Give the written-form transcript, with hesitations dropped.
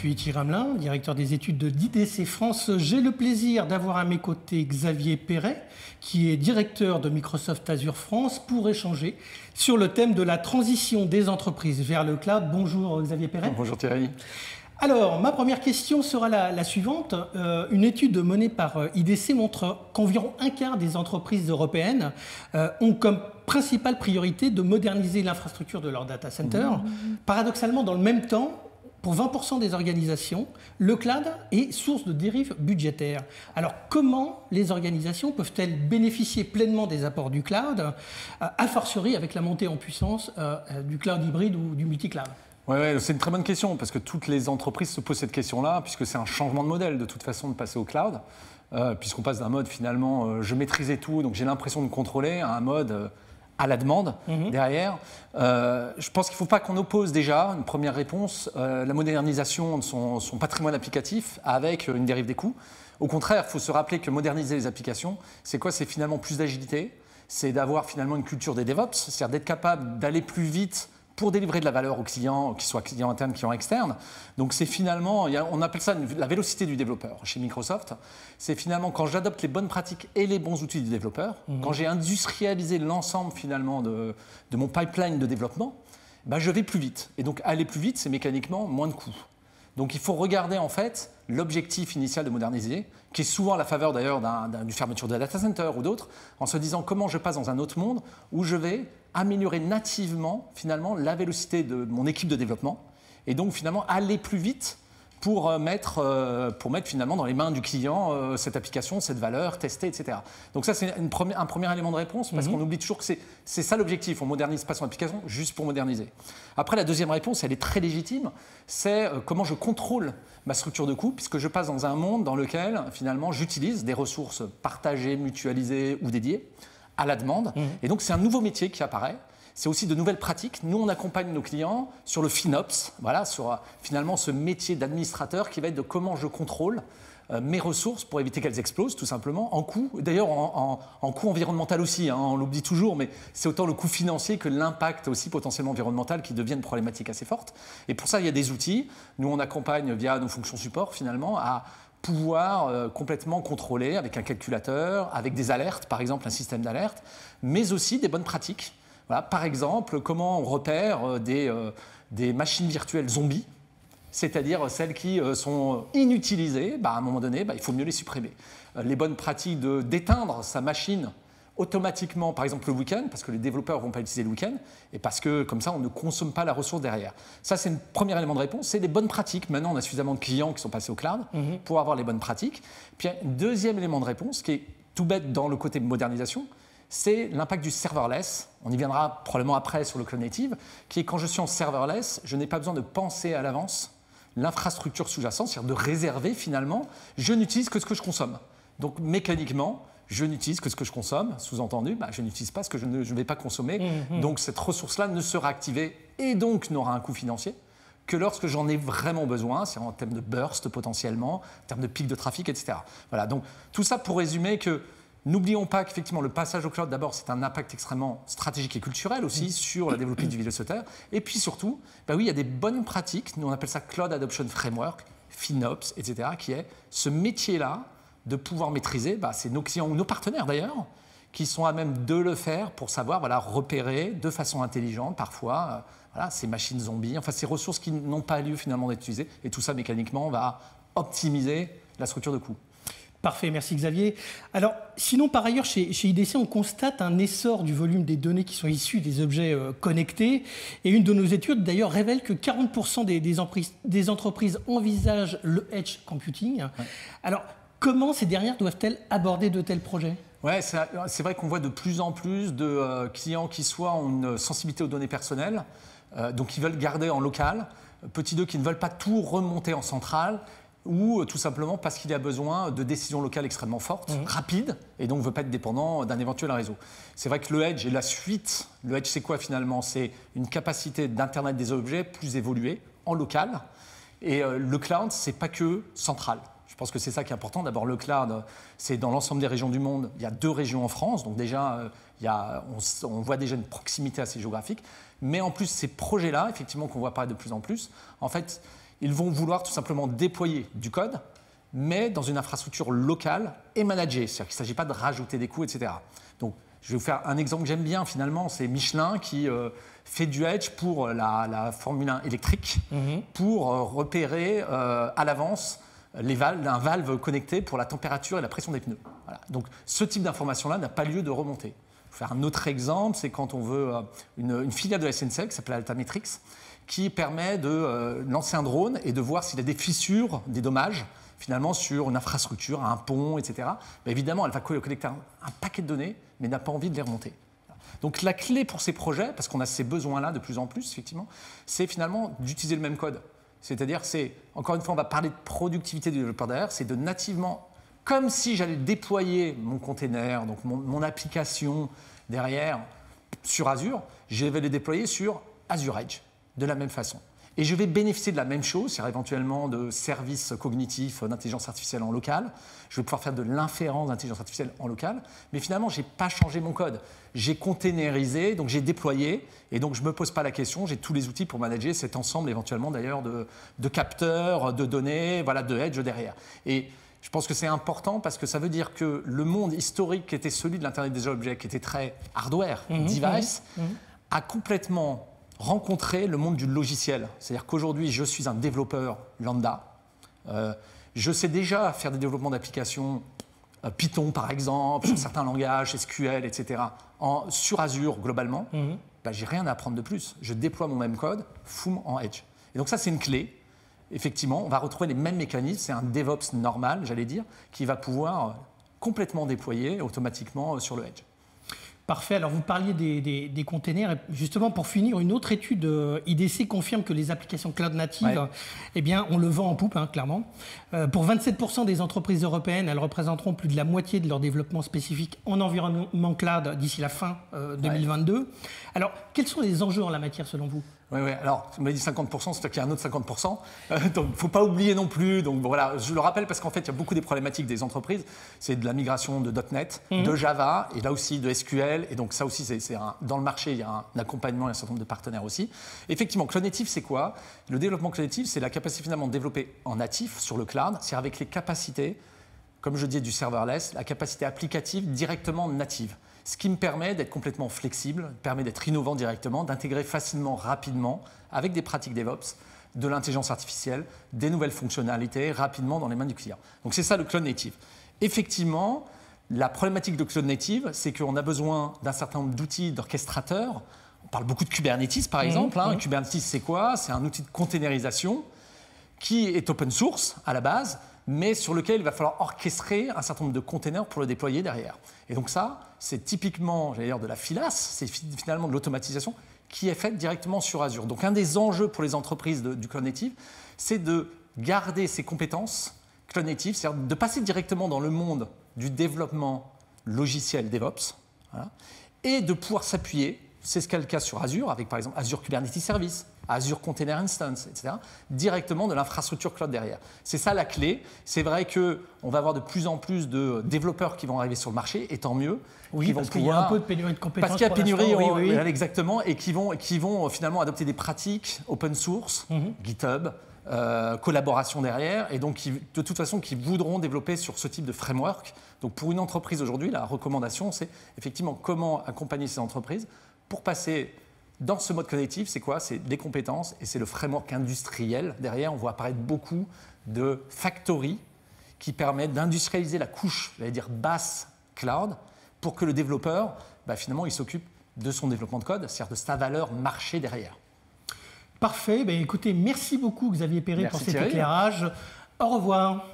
suis Thierry Ramelin, directeur des études de d'IDC France. J'ai le plaisir d'avoir à mes côtés Xavier Perret, qui est directeur de Microsoft Azure France, pour échanger sur le thème de la transition des entreprises vers le cloud. Bonjour Xavier Perret. Bonjour Thierry. Alors, ma première question sera la suivante. Une étude menée par IDC montre qu'environ un quart des entreprises européennes ont comme principale priorité de moderniser l'infrastructure de leur data center. Paradoxalement, dans le même temps, pour 20% des organisations, le cloud est source de dérives budgétaires. Alors, comment les organisations peuvent-elles bénéficier pleinement des apports du cloud, a fortiori avec la montée en puissance du cloud hybride ou du multi-cloud ? Ouais, c'est une très bonne question parce que toutes les entreprises se posent cette question-là puisque c'est un changement de modèle de toute façon de passer au cloud puisqu'on passe d'un mode finalement je maîtrisais tout donc j'ai l'impression de contrôler à un mode à la demande derrière. Je pense qu'il ne faut pas qu'on oppose déjà une première réponse la modernisation de son patrimoine applicatif avec une dérive des coûts. Au contraire, il faut se rappeler que moderniser les applications, c'est quoi? C'est finalement plus d'agilité, c'est d'avoir finalement une culture des DevOps, c'est-à-dire d'être capable d'aller plus vite pour délivrer de la valeur aux clients, qu'ils soient clients internes, clients externes. Donc c'est finalement, on appelle ça la vélocité du développeur chez Microsoft. C'est finalement quand j'adopte les bonnes pratiques et les bons outils du développeur, quand j'ai industrialisé l'ensemble finalement de mon pipeline de développement, ben je vais plus vite. Et donc aller plus vite, c'est mécaniquement moins de coûts. Donc il faut regarder en fait l'objectif initial de moderniser, qui est souvent à la faveur d'ailleurs d'une fermeture de data center ou d'autres, en se disant comment je passe dans un autre monde où je vais améliorer nativement finalement la vélocité de mon équipe de développement et donc finalement aller plus vite pour mettre finalement dans les mains du client cette application, cette valeur, tester, etc. Donc ça, c'est un premier élément de réponse parce qu'on oublie toujours que c'est ça l'objectif. On ne modernise pas son application juste pour moderniser. Après, la deuxième réponse, elle est très légitime, c'est comment je contrôle ma structure de coût puisque je passe dans un monde dans lequel finalement j'utilise des ressources partagées, mutualisées ou dédiées à la demande. Et donc, c'est un nouveau métier qui apparaît. C'est aussi de nouvelles pratiques. Nous, on accompagne nos clients sur le FinOps, voilà, sur finalement ce métier d'administrateur qui va être de comment je contrôle mes ressources pour éviter qu'elles explosent, tout simplement, en coût. D'ailleurs, en coût environnemental aussi, hein, on l'oublie toujours, mais c'est autant le coût financier que l'impact aussi potentiellement environnemental qui devient une problématique assez forte. Et pour ça, il y a des outils. Nous, on accompagne via nos fonctions support, finalement, à pouvoir complètement contrôler avec un calculateur, avec des alertes, par exemple un système d'alerte, mais aussi des bonnes pratiques. Voilà, par exemple, comment on repère des machines virtuelles zombies, c'est-à-dire celles qui sont inutilisées, à un moment donné, il faut mieux les supprimer. Les bonnes pratiques d'éteindre sa machine automatiquement, par exemple le week-end, parce que les développeurs ne vont pas utiliser le week-end, et parce que comme ça, on ne consomme pas la ressource derrière. Ça, c'est un premier élément de réponse, c'est les bonnes pratiques. Maintenant, on a suffisamment de clients qui sont passés au cloud pour avoir les bonnes pratiques. Puis, un deuxième élément de réponse, qui est tout bête dans le côté modernisation, c'est l'impact du serverless. On y viendra probablement après sur le cloud native, qui est quand je suis en serverless, je n'ai pas besoin de penser à l'avance l'infrastructure sous-jacente, c'est-à-dire de réserver finalement, je n'utilise que ce que je consomme. Donc mécaniquement, je n'utilise que ce que je consomme, sous-entendu, je n'utilise pas ce que je ne vais pas consommer. Donc cette ressource-là ne sera activée et donc n'aura un coût financier que lorsque j'en ai vraiment besoin, c'est en termes de burst potentiellement, en termes de pic de trafic, etc. Voilà, donc tout ça pour résumer que n'oublions pas qu'effectivement le passage au cloud, d'abord, c'est un impact extrêmement stratégique et culturel aussi sur la développement du utilisateur. Et puis surtout, oui, il y a des bonnes pratiques, nous on appelle ça Cloud Adoption Framework, FinOps, etc., qui est ce métier-là de pouvoir maîtriser, c'est nos clients ou nos partenaires d'ailleurs, qui sont à même de le faire pour savoir repérer de façon intelligente parfois ces machines zombies, enfin ces ressources qui n'ont pas lieu finalement d'être utilisées. Et tout ça mécaniquement va optimiser la structure de coût. Parfait, merci Xavier. Alors, sinon, par ailleurs, chez IDC, on constate un essor du volume des données qui sont issues des objets connectés. Et une de nos études, d'ailleurs, révèle que 40% des entreprises envisagent le edge computing. Ouais. Alors, comment ces dernières doivent-elles aborder de tels projets ? Ouais, c'est vrai qu'on voit de plus en plus de clients qui soit ont une sensibilité aux données personnelles, donc ils veulent garder en local, petits deux qui ne veulent pas tout remonter en centrale, ou tout simplement parce qu'il y a besoin de décisions locales extrêmement fortes, rapides, et donc ne veut pas être dépendant d'un éventuel réseau. C'est vrai que le Edge est la suite. Le Edge, c'est quoi finalement? C'est une capacité d'Internet des objets plus évoluée, en local. Et le cloud, ce n'est pas que central. Je pense que c'est ça qui est important. D'abord, le cloud, c'est dans l'ensemble des régions du monde. Il y a 2 régions en France, donc déjà, on voit déjà une proximité assez géographique. Mais en plus, ces projets-là, effectivement, qu'on voit apparaître de plus en plus, en fait, ils vont vouloir tout simplement déployer du code, mais dans une infrastructure locale et managée. C'est-à-dire qu'il ne s'agit pas de rajouter des coûts, etc. Donc, je vais vous faire un exemple que j'aime bien finalement, c'est Michelin qui fait du edge pour la Formule 1 électrique, pour repérer à l'avance un valve connecté pour la température et la pression des pneus. Voilà. Donc ce type d'information-là n'a pas lieu de remonter. Je vais faire un autre exemple, c'est quand on veut une filiale de la SNCF qui s'appelle Altametrix, qui permet de lancer un drone et de voir s'il y a des fissures, des dommages, finalement sur une infrastructure, un pont, etc. Mais évidemment, elle va collecter un paquet de données, mais n'a pas envie de les remonter. Donc la clé pour ces projets, parce qu'on a ces besoins-là de plus en plus, effectivement, c'est finalement d'utiliser le même code. C'est-à-dire, encore une fois, on va parler de productivité du développeur derrière, c'est de nativement, comme si j'allais déployer mon container, donc mon application derrière sur Azure, je vais le déployer sur Azure Edge, de la même façon. Et je vais bénéficier de la même chose, c'est-à-dire éventuellement de services cognitifs d'intelligence artificielle en local. Je vais pouvoir faire de l'inférence d'intelligence artificielle en local. Mais finalement, je n'ai pas changé mon code. J'ai containerisé, donc j'ai déployé. Et donc, je ne me pose pas la question. J'ai tous les outils pour manager cet ensemble, éventuellement d'ailleurs, de capteurs, de données, voilà, de edge derrière. Et je pense que c'est important parce que ça veut dire que le monde historique qui était celui de l'Internet des objets, qui était très hardware, device, a complètement rencontrer le monde du logiciel. C'est-à-dire qu'aujourd'hui, je suis un développeur lambda. Je sais déjà faire des développements d'applications Python, par exemple, sur certains langages, SQL, etc., sur Azure, globalement. Je n'ai rien à apprendre de plus. Je déploie mon même code, foum, en Edge. Et donc ça, c'est une clé. Effectivement, on va retrouver les mêmes mécanismes. C'est un DevOps normal, j'allais dire, qui va pouvoir complètement déployer automatiquement sur le Edge. Parfait. Alors, vous parliez des containers. Et justement, pour finir, une autre étude IDC confirme que les applications cloud natives, eh bien, on le vend en poupe, clairement. Pour 27% des entreprises européennes, elles représenteront plus de la moitié de leur développement spécifique en environnement cloud d'ici la fin 2022. Alors, quels sont les enjeux en la matière, selon vous ? Oui. Alors, vous m'avez dit 50%, c'est qu'il y a un autre 50%. Donc, il ne faut pas oublier non plus. Donc, voilà, je le rappelle parce qu'en fait, il y a beaucoup des problématiques des entreprises. C'est de la migration de .NET, de Java, et là aussi de SQL. Et donc, ça aussi, dans le marché, il y a un accompagnement et un certain nombre de partenaires aussi. Effectivement, Cloud Native, c'est quoi? Le développement Cloud Native, c'est la capacité finalement de développer en natif sur le cloud, c'est avec les capacités, comme je dis, du serverless, la capacité applicative directement native. Ce qui me permet d'être complètement flexible, permet d'être innovant directement, d'intégrer facilement, rapidement, avec des pratiques DevOps, de l'intelligence artificielle, des nouvelles fonctionnalités, rapidement dans les mains du client. Donc c'est ça le Cloud Native. Effectivement, la problématique de Cloud Native, c'est qu'on a besoin d'un certain nombre d'outils d'orchestrateurs. On parle beaucoup de Kubernetes, par exemple. Kubernetes, c'est quoi? C'est un outil de containerisation qui est open source à la base, mais sur lequel il va falloir orchestrer un certain nombre de containers pour le déployer derrière. Et donc ça, c'est typiquement, j'allais dire, de la filasse, c'est finalement de l'automatisation qui est faite directement sur Azure. Donc un des enjeux pour les entreprises du Cloud Native, c'est de garder ces compétences Cloud Native, c'est-à-dire de passer directement dans le monde du développement logiciel DevOps, voilà, et de pouvoir s'appuyer, c'est ce qu'est le cas sur Azure, avec par exemple Azure Kubernetes Service, Azure Container Instance, etc., directement de l'infrastructure cloud derrière. C'est ça la clé. C'est vrai qu'on va avoir de plus en plus de développeurs qui vont arriver sur le marché, et tant mieux. Oui, parce qu'il y a un peu de pénurie de compétences. Parce qu'il y a pénurie, exactement, et qui vont finalement adopter des pratiques open source, GitHub, collaboration derrière, et donc de toute façon qui voudront développer sur ce type de framework. Donc pour une entreprise aujourd'hui, la recommandation, c'est effectivement comment accompagner ces entreprises pour passer dans ce mode cognitif. C'est quoi? C'est des compétences et c'est le framework industriel. Derrière, on voit apparaître beaucoup de factories qui permettent d'industrialiser la couche, j'allais dire basse cloud, pour que le développeur, finalement, il s'occupe de son développement de code, c'est-à-dire de sa valeur marché derrière. Parfait. Écoutez, merci beaucoup Xavier Perret pour cet éclairage. Au revoir.